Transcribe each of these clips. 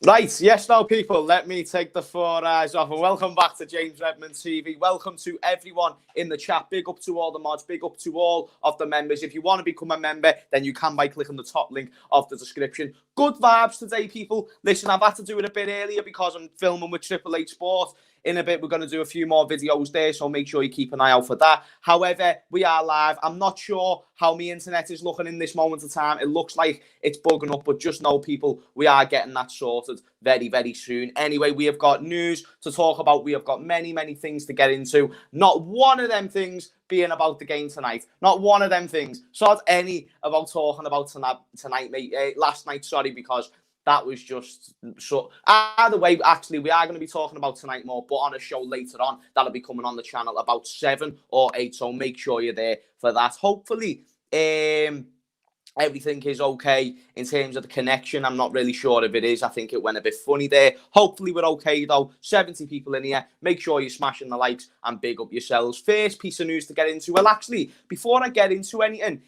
Right, yes, now people, let me take the four eyes off and welcome back to James Redmond TV. Welcome to everyone in the chat. Big up to all the mods, big up to all of the members. If you want to become a member, then you can by clicking the top link of the description. Good vibes today, people. Listen, I've had to do it a bit earlier because I'm filming with Triple H Sport. In a bit, we're going to do a few more videos there, so make sure you keep an eye out for that. However, we are live. I'm not sure how my internet is looking in this moment of time. It looks like it's bugging up, but just know, people, we are getting that sorted very, very soon. Anyway, we have got news to talk about. We have got many, many things to get into. Not one of them things being about the game tonight. Not one of them things. So not any about talking about tonight, mate. Last night, sorry, because that was just so. Either way, actually, we are going to be talking about tonight more, but on a show later on that'll be coming on the channel about 7 or 8. So make sure you're there for that. Hopefully, everything is okay in terms of the connection. I'm not really sure if it is. I think it went a bit funny there. Hopefully, we're okay though. 70 people in here. Make sure you're smashing the likes and big up yourselves. First piece of news to get into. Well, actually, before I get into anything,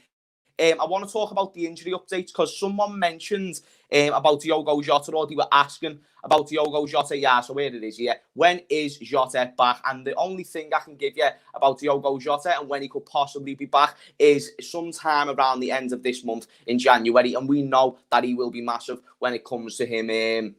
I want to talk about the injury updates because someone mentioned about Diogo Jota, or they were asking about Diogo Jota. Yeah, so here it is. Yeah, when is Jota back? And the only thing I can give you about Diogo Jota and when he could possibly be back is sometime around the end of this month in January. And we know that he will be massive when it comes to him.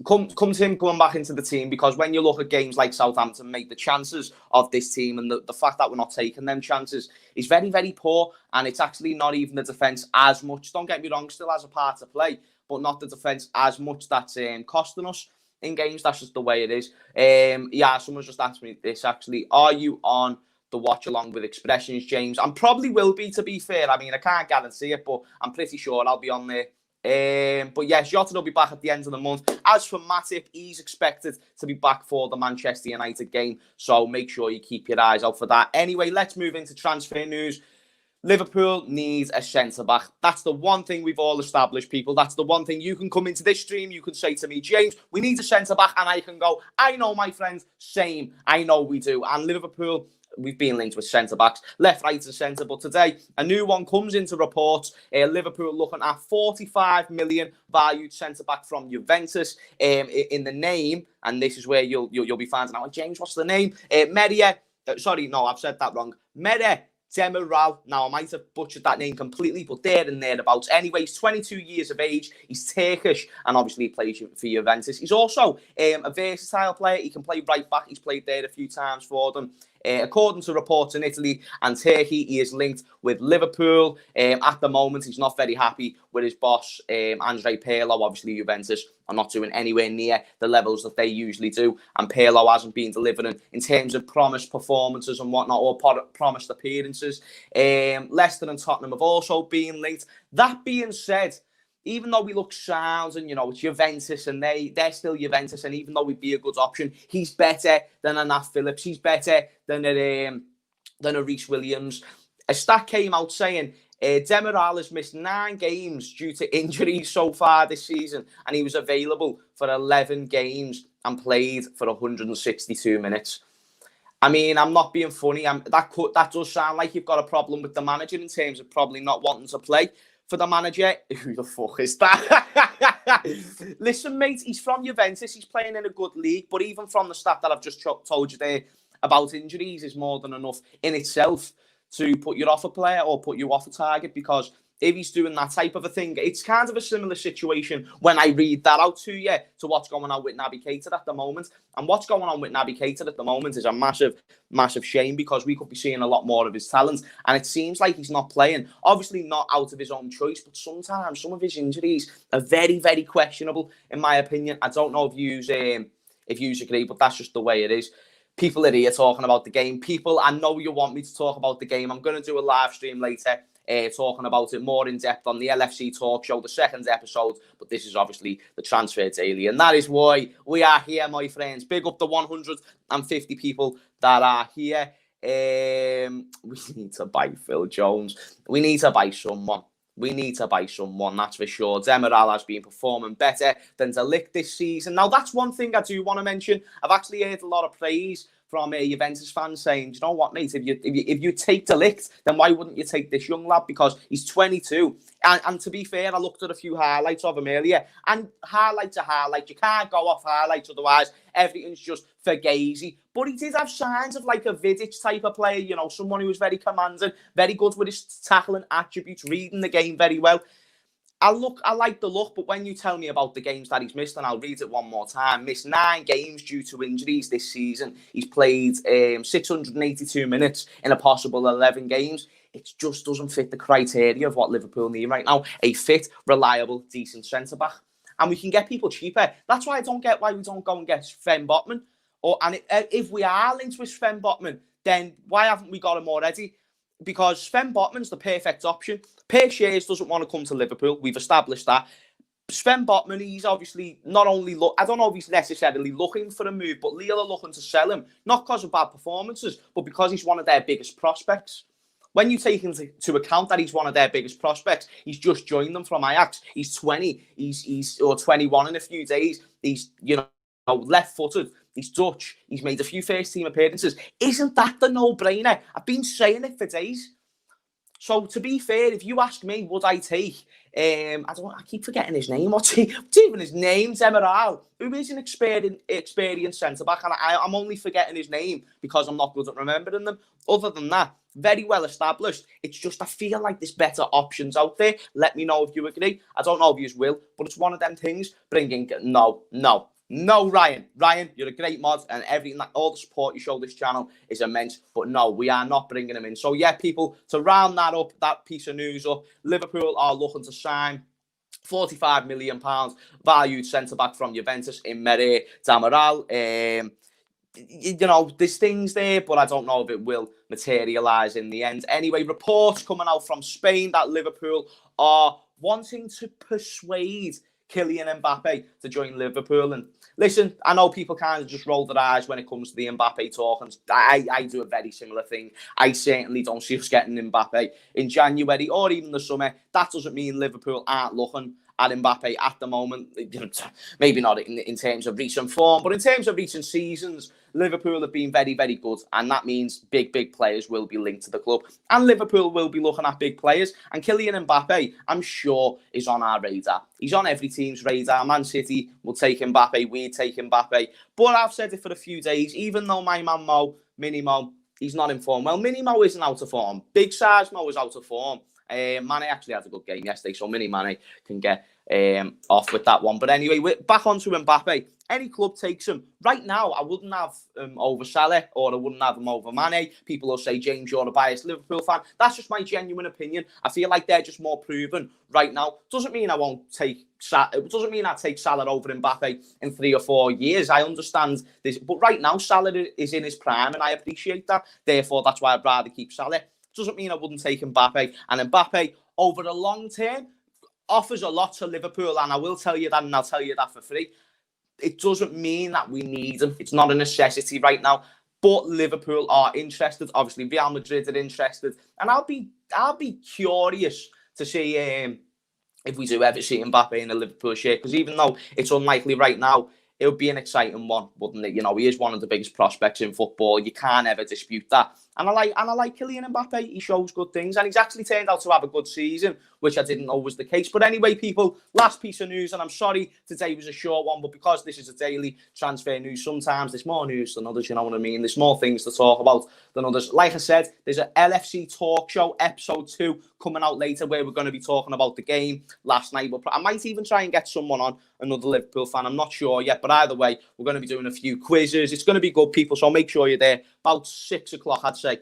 Comes him coming back into the team, because when you look at games like Southampton, mate, the chances of this team and the fact that we're not taking them chances is very, very poor. And it's actually not even the defence as much. Don't get me wrong, still has a part to play, but not the defence as much that's costing us in games. That's just the way it is. Yeah, someone's just asked me this actually. Are you on the watch along with expressions, James? I probably will be, to be fair. I mean, I can't guarantee it, but I'm pretty sure I'll be on there. But yes, Jota will be back at the end of the month. As for Matip, he's expected to be back for the Manchester United game, so make sure you keep your eyes out for that. Anyway, let's move into transfer news. Liverpool needs a centre-back. That's the one thing we've all established, people. That's the one thing. You can come into this stream, you can say to me, James, we need a centre-back, and I can go, I know, my friends, same. I know we do. And Liverpool, we've been linked with centre-backs, left, right and centre. But today, a new one comes into reports. Liverpool looking at 45 million valued centre-back from Juventus in the name. And this is where you'll be finding out, James, what's the name? Sorry, no, I've said that wrong. Demiral. Now, I might have butchered that name completely, but there and thereabouts. Anyway, he's 22 years of age. He's Turkish, and obviously he plays for Juventus. He's also a versatile player. He can play right back. He's played there a few times for them. According to reports in Italy and Turkey, he is linked with Liverpool. At the moment, he's not very happy with his boss, Andrea Pirlo. Obviously, Juventus are not doing anywhere near the levels that they usually do, and Pirlo hasn't been delivering in terms of promised performances and whatnot, or promised appearances. Leicester and Tottenham have also been linked. That being said, even though we look sound and, it's Juventus and they're still Juventus, and even though we'd be a good option, he's better than a Nat Phillips. He's better than a Reece Williams. A stat came out saying Demiral has missed 9 games due to injuries so far this season, and he was available for 11 games and played for 162 minutes. I mean, I'm not being funny. That does sound like you've got a problem with the manager in terms of probably not wanting to play for the manager. Who the fuck is that? Listen, mate, he's from Juventus. He's playing in a good league. But even from the stat that I've just told you there about injuries is more than enough in itself to put you off a player or put you off a target, because if he's doing that type of a thing, it's kind of a similar situation when I read that out to you to what's going on with Naby Keita at the moment. And what's going on with Naby Keita at the moment is a massive, massive shame, because we could be seeing a lot more of his talent. And it seems like he's not playing. Obviously not out of his own choice, but sometimes some of his injuries are very, very questionable, in my opinion. I don't know if you agree, but that's just the way it is. People are here talking about the game. People, I know you want me to talk about the game. I'm going to do a live stream later talking about it more in depth on the LFC Talk Show, the 2nd episode. But this is obviously the Transfer Daily, and that is why we are here, my friends. Big up the 150 people that are here. We need to buy Phil Jones. We need to buy someone. That's for sure. Demiral has been performing better than De Ligt this season. Now, that's one thing I do want to mention. I've actually heard a lot of praise from Juventus fans saying, "Do you know what, mate? If you take De Ligt, then why wouldn't you take this young lad? Because he's 22." And to be fair, I looked at a few highlights of him earlier, and highlights are highlights. You can't go off highlights, otherwise everything's just fugazi. But he did have signs of like a Vidic type of player, you know, someone who was very commanding, very good with his tackling attributes, reading the game very well. I like the look, but when you tell me about the games that he's missed, and I'll read it one more time, missed 9 games due to injuries this season. He's played 682 minutes in a possible 11 games. It just doesn't fit the criteria of what Liverpool need right now. A fit, reliable, decent centre-back. And we can get people cheaper. That's why I don't get why we don't go and get Sven Botman. If we are linked with Sven Botman, then why haven't we got him already? Because Sven Botman's the perfect option. Per Shares doesn't want to come to Liverpool. We've established that. Sven Botman, he's obviously not only I don't know if he's necessarily looking for a move, but Lille are looking to sell him, not because of bad performances, but because he's one of their biggest prospects. When you take into account that he's one of their biggest prospects, he's just joined them from Ajax. He's 20, he's 21 in a few days. He's, you know, left-footed. He's Dutch. He's made a few first-team appearances. Isn't that the no-brainer? I've been saying it for days. So, to be fair, if you ask me, would I take... I keep forgetting his name. What's even his name? Demiral, who is an experienced centre-back, and I'm only forgetting his name because I'm not good at remembering them. Other than that, very well established. It's just I feel like there's better options out there. Let me know if you agree. I don't know if you will, but it's one of them things. No, Ryan. Ryan, you're a great mod, and everything, all the support you show this channel is immense. But no, we are not bringing him in. So yeah, people, to round that up, that piece of news up, Liverpool are looking to sign £45 million valued centre-back from Juventus in Mere Demiral. You know, there's things there, but I don't know if it will materialise in the end. Anyway, reports coming out from Spain that Liverpool are wanting to persuade Kylian Mbappe to join Liverpool. And listen, I know people kind of just roll their eyes when it comes to the Mbappe talk, and I do a very similar thing. I certainly don't see us getting Mbappe in January or even the summer. That doesn't mean Liverpool aren't looking at Mbappe at the moment. Maybe not in terms of recent form, but in terms of recent seasons, Liverpool have been very, very good, and that means big players will be linked to the club, and Liverpool will be looking at big players, and Kylian Mbappe, I'm sure, is on our radar. He's on every team's radar. Man City will take Mbappe, we take Mbappe, but I've said it for a few days, even though my man Mini Mo, he's not in form. Well, Mini Mo isn't out of form. Big size Mo is out of form. Mane actually had a good game yesterday, so Mini Mane can get off with that one. But anyway, we're back onto Mbappe. Any club takes him. Right now, I wouldn't have him over Salah, or I wouldn't have him over Mane. People will say, James, you're a biased Liverpool fan. That's just my genuine opinion. I feel like they're just more proven right now. Doesn't mean I won't take Salah. It doesn't mean I take Salah over Mbappe in 3 or 4 years. I understand this. But right now, Salah is in his prime, and I appreciate that. Therefore, that's why I'd rather keep Salah. Doesn't mean I wouldn't take Mbappe. And Mbappe, over the long term, offers a lot to Liverpool, and I will tell you that, and I'll tell you that for free. It doesn't mean that we need him. It's not a necessity right now. But Liverpool are interested. Obviously, Real Madrid are interested, and I'll be curious to see if we do ever see Mbappe in a Liverpool shirt. Because even though it's unlikely right now, it would be an exciting one, wouldn't it? You know, he is one of the biggest prospects in football. You can't ever dispute that. And I like Kylian Mbappe. He shows good things, and he's actually turned out to have a good season, which I didn't know was the case. But anyway, people, last piece of news, and I'm sorry today was a short one, but because this is a daily transfer news, sometimes there's more news than others, you know what I mean? There's more things to talk about than others. Like I said, there's an LFC talk show, episode 2, coming out later, where we're going to be talking about the game last night. But I might even try and get someone on, another Liverpool fan. I'm not sure yet, but either way, we're going to be doing a few quizzes. It's going to be good, people, so make sure you're there. About 6 o'clock, I'd say.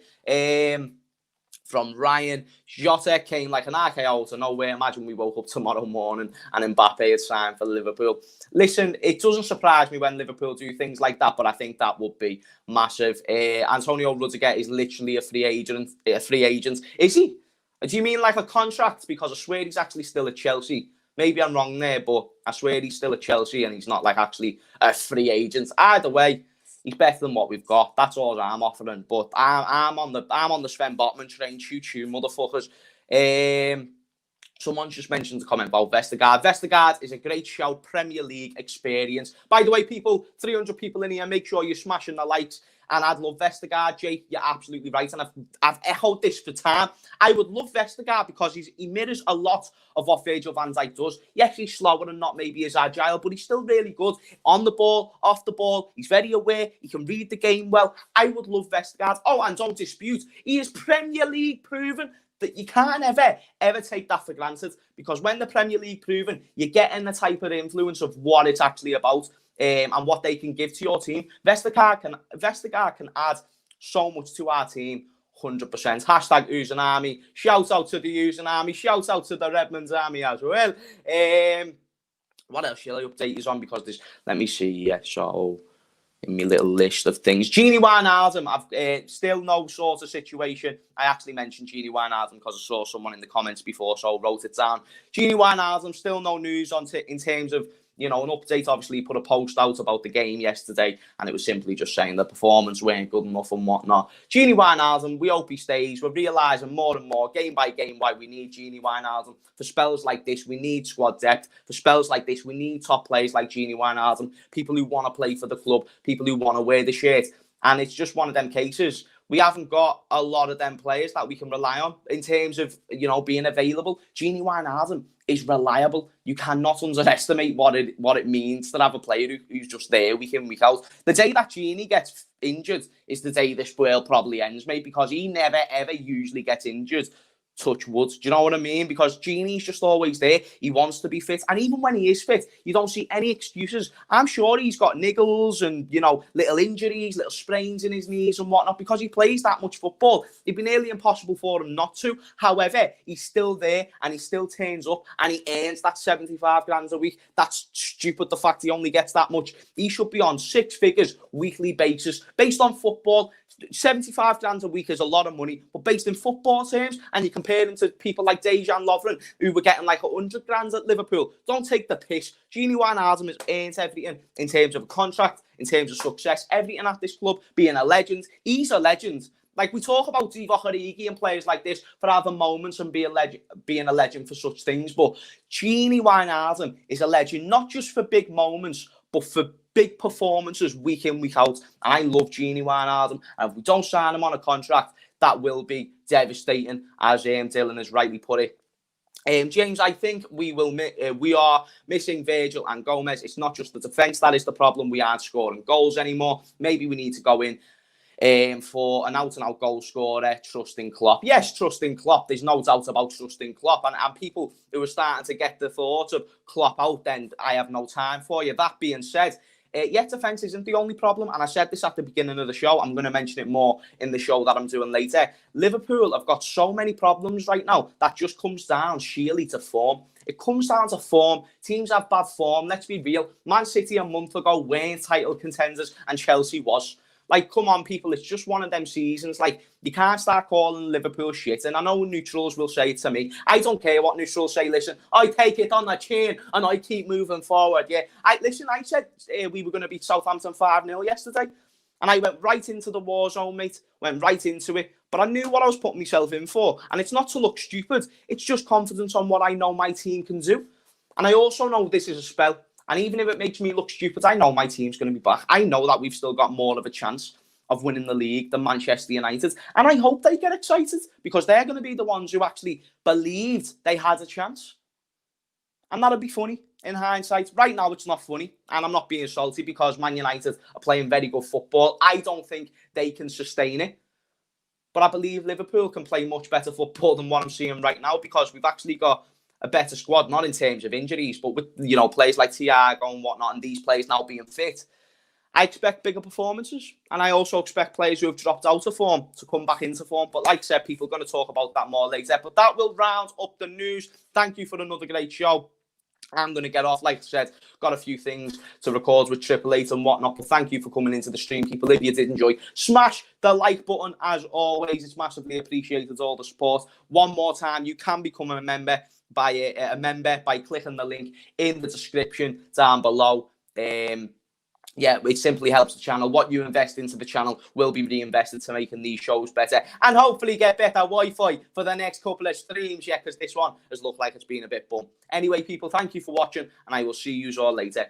From Ryan, Jota came like an RKO out of nowhere. Imagine we woke up tomorrow morning and Mbappe had signed for Liverpool. Listen, it doesn't surprise me when Liverpool do things like that, but I think that would be massive. Antonio Rudiger is literally a free agent. Is he? Do you mean like a contract? Because I swear he's actually still at Chelsea. Maybe I'm wrong there, but I swear he's still at Chelsea and he's not like actually a free agent. Either way, he's better than what we've got. That's all I'm offering. But I'm on the Sven Botman train. Choo choo, motherfuckers. Someone just mentioned a comment about Vestergaard. Vestergaard is a great shout, Premier League experience. By the way, people, 300 people in here, make sure you're smashing the likes. And I'd love Vestergaard, Jake. You're absolutely right. And I've echoed this for time. I would love Vestergaard because he mirrors a lot of what Virgil van Dijk does. Yes, he's slower and not maybe as agile, but he's still really good. On the ball, off the ball, he's very aware. He can read the game well. I would love Vestergaard. Oh, and don't dispute, he is Premier League proven. That you can't ever take that for granted, because when the Premier League proven, you're getting the type of influence of what it's actually about and what they can give to your team. Vestergaard can add so much to our team, 100%. Hashtag Uzanami. Shout out to the Uzanami. Shout out to the Redmond Army as well. What else shall I update you on? Because there's, let me see. Yeah, so in my little list of things. Genie Wijnaldum, I've still no sort of situation. I actually mentioned Genie Wijnaldum because I saw someone in the comments before, so I wrote it down. Genie Wijnaldum, still no news on in terms of, you know, an update. Obviously, he put a post out about the game yesterday, and it was simply just saying the performance weren't good enough and whatnot. Genie Wijnaldum, we hope he stays. We're realising more and more, game by game, why we need Genie Wijnaldum. For spells like this, we need squad depth. For spells like this, we need top players like Genie Wijnaldum, people who want to play for the club, people who want to wear the shirt. And it's just one of them cases. We haven't got a lot of them players that we can rely on in terms of, you know, being available. Genie Wijnaldum is reliable. You cannot underestimate what it means to have a player who's just there week in, week out. The day that Genie gets injured is the day this world probably ends, mate, because he never, ever usually gets injured. Touch wood. Do you know what I mean? Because Genie's just always there. He wants to be fit. And even when he is fit, you don't see any excuses. I'm sure he's got niggles and, you know, little injuries, little sprains in his knees and whatnot, because he plays that much football. It'd be nearly impossible for him not to. However, he's still there and he still turns up and he earns that 75 grand a week. That's stupid, the fact he only gets that much. He should be on 6 figures weekly basis. Based on football, 75 grand a week is a lot of money, but based in football terms, and you compare him to people like Dejan Lovren, who were getting like 100 grand at Liverpool, don't take the piss. Genie Wijnaldum has earned everything in terms of a contract, in terms of success, everything at this club, being a legend. He's a legend. Like, we talk about Divock Origi and players like this for having moments and being a legend for such things, but Genie Wijnaldum is a legend, not just for big moments, but for big performances week in, week out. And I love Genie Wijnaldum. And if we don't sign him on a contract, that will be devastating, as Dylan has rightly put it. James, I think we are missing Virgil and Gomez. It's not just the defence that is the problem. We aren't scoring goals anymore. Maybe we need to go in for an out-and-out goal scorer, trusting Klopp. Yes, trusting Klopp. There's no doubt about trusting Klopp. And people who are starting to get the thought of Klopp out, then I have no time for you. That being said, defence isn't the only problem, and I said this at the beginning of the show. I'm going to mention it more in the show that I'm doing later. Liverpool have got so many problems right now that just comes down sheerly to form. It comes down to form. Teams have bad form. Let's be real. Man City a month ago weren't title contenders, and Chelsea was. Like, come on, people, it's just one of them seasons. Like, you can't start calling Liverpool shit. And I know neutrals will say it to me. I don't care what neutrals say. Listen, I take it on the chin and I keep moving forward. Yeah, I said we were going to beat Southampton 5-0 yesterday. And I went right into the war zone, mate. Went right into it. But I knew what I was putting myself in for. And it's not to look stupid. It's just confidence on what I know my team can do. And I also know this is a spell. And even if it makes me look stupid, I know my team's going to be back. I know that we've still got more of a chance of winning the league than Manchester United. And I hope they get excited, because they're going to be the ones who actually believed they had a chance. And that'll be funny in hindsight. Right now, it's not funny. And I'm not being salty, because Man United are playing very good football. I don't think they can sustain it. But I believe Liverpool can play much better football than what I'm seeing right now, because we've actually got a better squad, not in terms of injuries, but with, you know, players like Thiago and whatnot, and these players now being fit. I expect bigger performances, and I also expect players who have dropped out of form to come back into form. But like I said, people are going to talk about that more later. But that will round up the news. Thank you for another great show. I'm going to get off. Like I said, got a few things to record with Triple Eight and whatnot. But thank you for coming into the stream, people. If you did enjoy, smash the like button. As always, it's massively appreciated, all the support. One more time, you can become a member by clicking the link in the description down below. yeah, it simply helps the channel. What you invest into the channel will be reinvested to making these shows better and hopefully get better Wi-Fi for the next couple of streams. Yeah, because this one has looked like it's been a bit bum. Anyway, people, thank you for watching and I will see you all later.